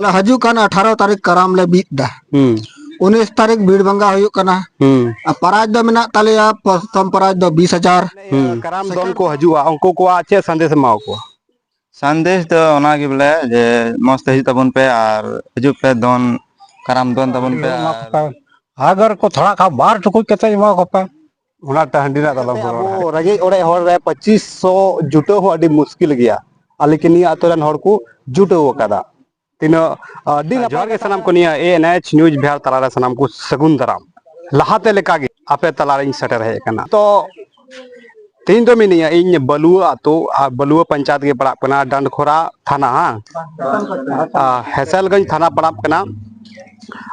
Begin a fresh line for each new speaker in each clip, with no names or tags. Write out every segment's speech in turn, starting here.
हजुकान 18 तारीख कराम ले बीत दा 19 तारीख भीड़भंगा हुयुक कना पराज दो मेना तालेया प्रथम पराज दो 20,000
कराम दोन को हजुआ उनको को आचे संदेश माओ को
संदेश तो ओना के बोले जे मस्त हिज तबन पे और हजु पे दोन कराम दोन तबन पे
अगर को थोड़ा खा बार टुकुज कते मा को पे
उना टहंडी ना तलम को रगे ओड़े होर रे 2500 जुटो हो अडी मुश्किल गया लेकिन ये आतोरन होर को जुटो कदा तीनो दिन जोर के सनाम को निया एएनएच न्यूज बिहार तलारे सनाम को सगुन दराम लहाते लेका गे आपे तलारे सेटर है कना तो तीन तो मिनिया इन बलुआ तो बलुआ पंचायत के पड़ा कना डंडखोरा थाना हेसलगंज थाना पड़ा कना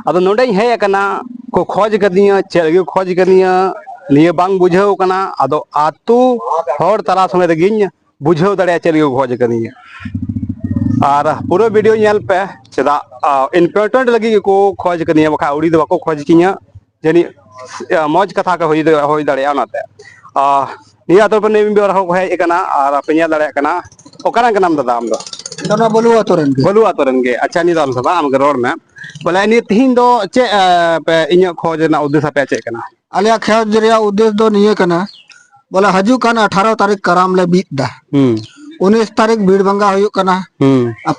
अदो नोडे हे कना को खोज कदिया चेलगे खोज कदिया निये बांग बुझाव कना अदो आतु होर तला समय रगिन बुझाव दड़े चेलगे खोज कदिया और पूरा वीडियो नेल पे चदा इम्पोर्टेंट लगी को खोज कदिया बखा उड़ी दो को खोज किया जनी मौज कथा का होई दड़े आनाते निया तो पे नेम बेर हो है कना और पेया दड़े कना ओकरा के नाम दादा हम दो
दोना बलुआ तोरन
गे अच्छा नि दाल सभा हम रोड में बोले नि तीन दो चे पे इन खोज ना उद्देश्य पे चे कना
आलिया खोज रे उद्देश्य दो निये कना बोले हजुकान 18 तारीख कराम ले बीत दा 19 तारीख भीड़भंगा हुयुक कना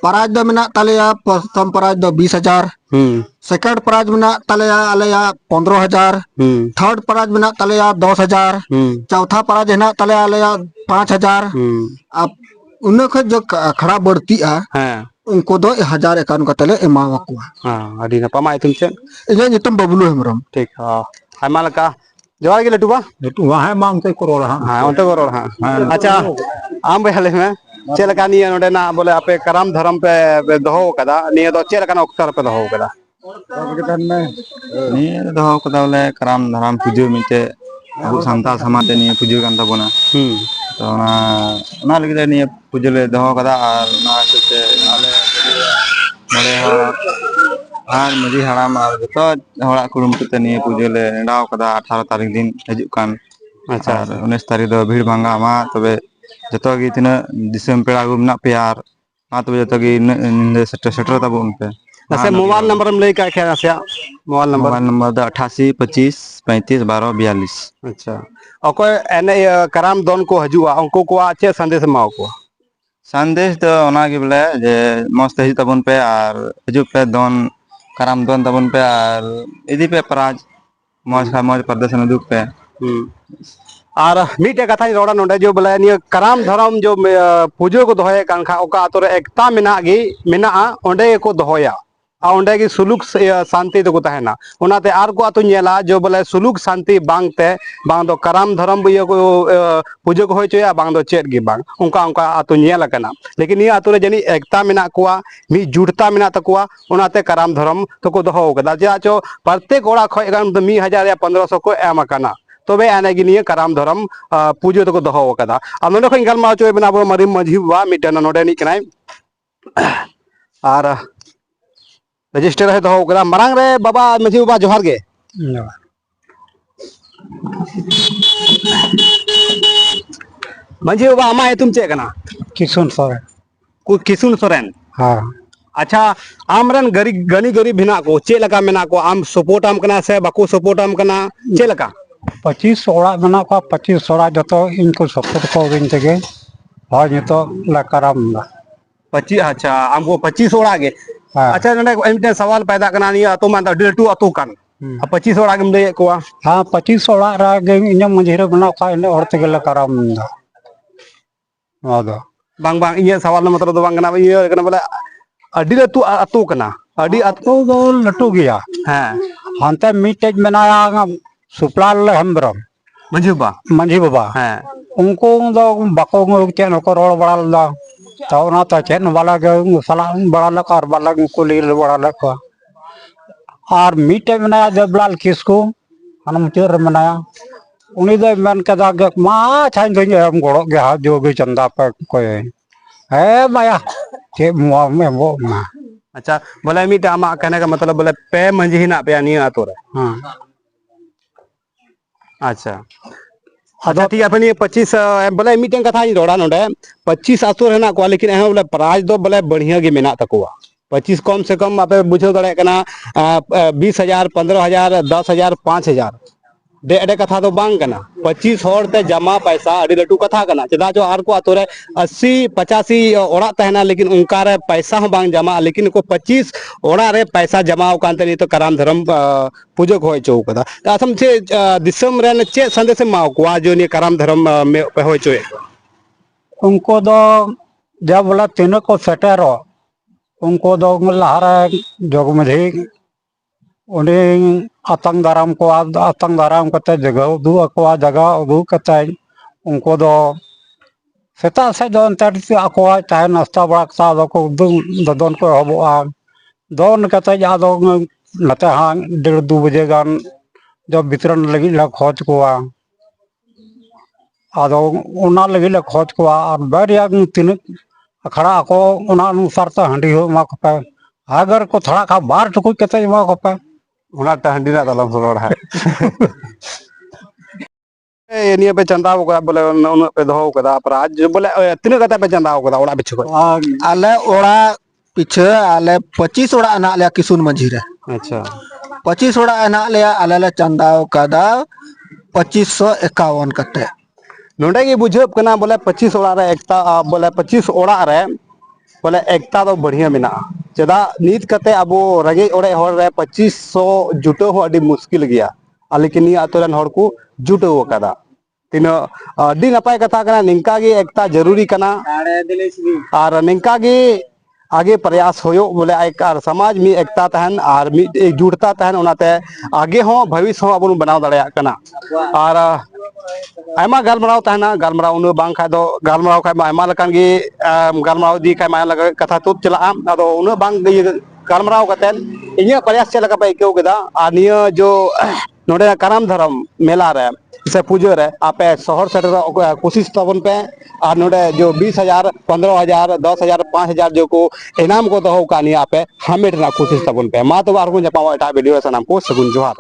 पराज दो मेना तालेया प्रथम पराज दो 20,000 सेकंड पराज मेना तालेया आलेया 15,000 थर्ड पराज मेना तालेया 10,000 चौथा पराज हेना तालेया आलेया 5,000 अब उनको जो खड़ा बढ़ती है उनको 2,000 एकाउंट का तले एमावा को
हां अडी ना पमाय तुम से
इजे नितम बबलू हेमरम
ठीक हां आमा लका जवार के लटुबा
वहां मांगते करो रहा
हां ओते करो रहा अच्छा आम बेहले में चेलका निया नोडे ना बोले आपे कराम धर्म पे दहो कदा निया तो चेलका ना अक्सर पे दहो कदा
नि दहो कदा बोले कराम धराम पूजो मिते अबु संता समाज नि पूजो कान तबना तो ना लगे नि पूजो ले दहो कदा और ना से आले मरे और मजी हराम और तो हड़ा कुरुम ते नि पूजो ले डाव कदा 18 तारीख दिन हजु कान अच्छा 19 तारीख दो भीड़ भांगा मा तबे जतो गी तिना दिसम पेड़ा गु ना प्यार मा तबे जतो गी सेटर तबन पे
अच्छा मोबाइल नंबर हम ले का क्या से मोबाइल
नंबर 88 25 35 12 42
अच्छा ओको एने कराम दोन को हजुआ उनको को आचे संदेश माओ को
संदेश तो ओना के बोले जे मस्त हिज तबन पे और हजु पे दोन कराम दोन तबन पे और इदी पे प्राज मौज का मौज प्रदर्शन दुख पे
और मीटे कथा रोड़ा नोडे जो बोले निया कराम धर्म जो पूजो को दोहे कान खा ओका आतोरे एकता मेना गी मेना ओंडे को दोहोया आ ओंडे की सुलुक शांति तो को तहना ओनाते आर को आतो नेला जो बोले सुलुक शांति बांगते बांग दो कराम धर्म बियो को पूजो को होय चया बांग दो चेत गी बांग उनका उनका आतो नेला कना लेकिन ये आतो रे जनी एकता मेना कोआ मी जुड़ता मेना तकोआ ओनाते कराम धर्म तो को दोहो कदा जे आचो प्रत्येक ओड़ा खय गान 1000 या 1500 को एम कना तबे आनेगी निये कराम धर्म पूजो तो को दोहो कदा आ नोडे खय गलमा चोय बना बो मरी मझी बा मिटन नोडे नि कनाय और रजिस्टर है दोहो कदा मरांग रे बाबा मझी बाबा जोहार गे मझी बाबा आमा तुम चे कना
किशुन सोरेन
को किशुन सोरेन
हां
अच्छा आमरन गनी गरीब भिना को चे लगा मेना को आम सपोर्ट आम कना से बाको सपोर्ट आम कना चे लगा
25 ओड़ा मेना को 25 ओड़ा जतो इनको सपोर्ट को बिन तेगे हां जतो ला कराम
25 अच्छा हमको 25 ओड़ा गे अच्छा नडे एमटे सवाल पैदा कना नि तो मान डेटू अतु कान 25 ओड़ा गम ले को
हां 25 ओड़ा रा गे इन मंझेरो बना का इन और तेगे ला कराम आदो
बांग बांग ये सवाल मतलब तो बांग कना ये कना बोले अडी लटू अतु कना अडी
अतु दो लटू गया
हां
हांते मीटेज बनाया सुपलाल हेम्ब्रम मंझी बाबा हां उनको दो बाको चेन को रोड बड़ा ला तो ना तो चेन वाला के सला बड़ा ला कार वाला को ले बड़ा ला को और मीटेज बनाया देवलाल किसको हम चेर बनाया उनी दो मन कदा गे मा छान गई हम गोड़ो गे हा जो भी चंदा पे कोई है माया के मुआ में वो मा
अच्छा बोले मीटा आमा कहने का मतलब बोले पे मंझी ना पे नहीं आतो रे
हां
अच्छा अच्छा ठीक है अपनी 25 बोले मीटिंग कथा रोड़ा नोडे 25 आतो रहना को लेकिन बोले प्राइज दो बोले बढ़िया गे मेना तकोआ 25 कम से कम आप बुझे दड़े कना 20,000 15,000 10,000 5,000 दे एडे कथा तो बांग कना 25 होर ते जमा पैसा अड़ी लटू कथा कना चदा जो आर को आतो रे 80 85 ओड़ा तहना लेकिन उनका रे पैसा हो बांग जमा लेकिन को 25 ओड़ा रे पैसा जमा कांते नहीं तो कराम धर्म पूजक होय चौ कदा असम से दिसम रेन चे संदेश मा को जो ने कराम धर्म में होय चोए
उनको दो जब बोला तीनों को सेटेरो उनको दो लहरा जोग मधी उन्हें आतंक दाराम करते जगह उदू अकवा जगह उदू करते उनको दो सेता से जो अंतर अकवा चाहे नाश्ता बड़ा सा को ददन को हबोआ दोन करते जादो नते हाँ 1:30 बजे गान जब वितरण लगी ला खोज कोआ आदो उना लगी ला खोज कोआ और बैरिया तीन अखड़ा को उना अनुसार तो हंडी हो मा को अगर को थोड़ा खा बार टुकुज करते मा को
उना हंडी ना तलम सरोड़ है ये निया पे चंदा को बोले उन पे दहो कदा पर आज बोले तीन कता पे चंदा को ओड़ा बिछ को
आले ओड़ा पीछे आले 25 ओड़ा ना ले किसुन मंझी रे
अच्छा
25 ओड़ा ना ले आले ले चंदा कदा 2551 कते
नोडे की बुझब कना बोले 25 ओड़ा रे एकता बोले 25 ओड़ा रे बोले एकता तो बढ़िया मिना चदा नीत कते अब रगे ओड़े होर रे 2500 जुटो हो अडी मुश्किल गया लेकिन नि आतोरन होर को जुटो कदा तीन अडी नपाय कथा कना निंका गे एकता जरूरी कना और निंका गे आगे प्रयास होयो बोले एक समाज में एकता तहन और एकजुटता तहन उनाते आगे हो भविष्य हो अब बनाव दड़या कना और आयमा गालमराव तहना गालमराव उन बांग खा दो गालमराव खा आयमा लकान गे गालमराव दी खा मा लगा कथा तुत चला आदो उन बांग गालमराव कतेन इnya प्रयास चला पे क्यों केदा आ निया जो नोडे कराम धर्म मेला रे से पूजो रे आपे शहर सेटर कोशिश तबन पे और नोडे जो 20,000 15,000 10,000 5,000 जो को इनाम को तो का नहीं आपे हमेट ना कोशिश तबन पे मा तो बार को जपा एटा वीडियो से नाम को सगुन जोहार।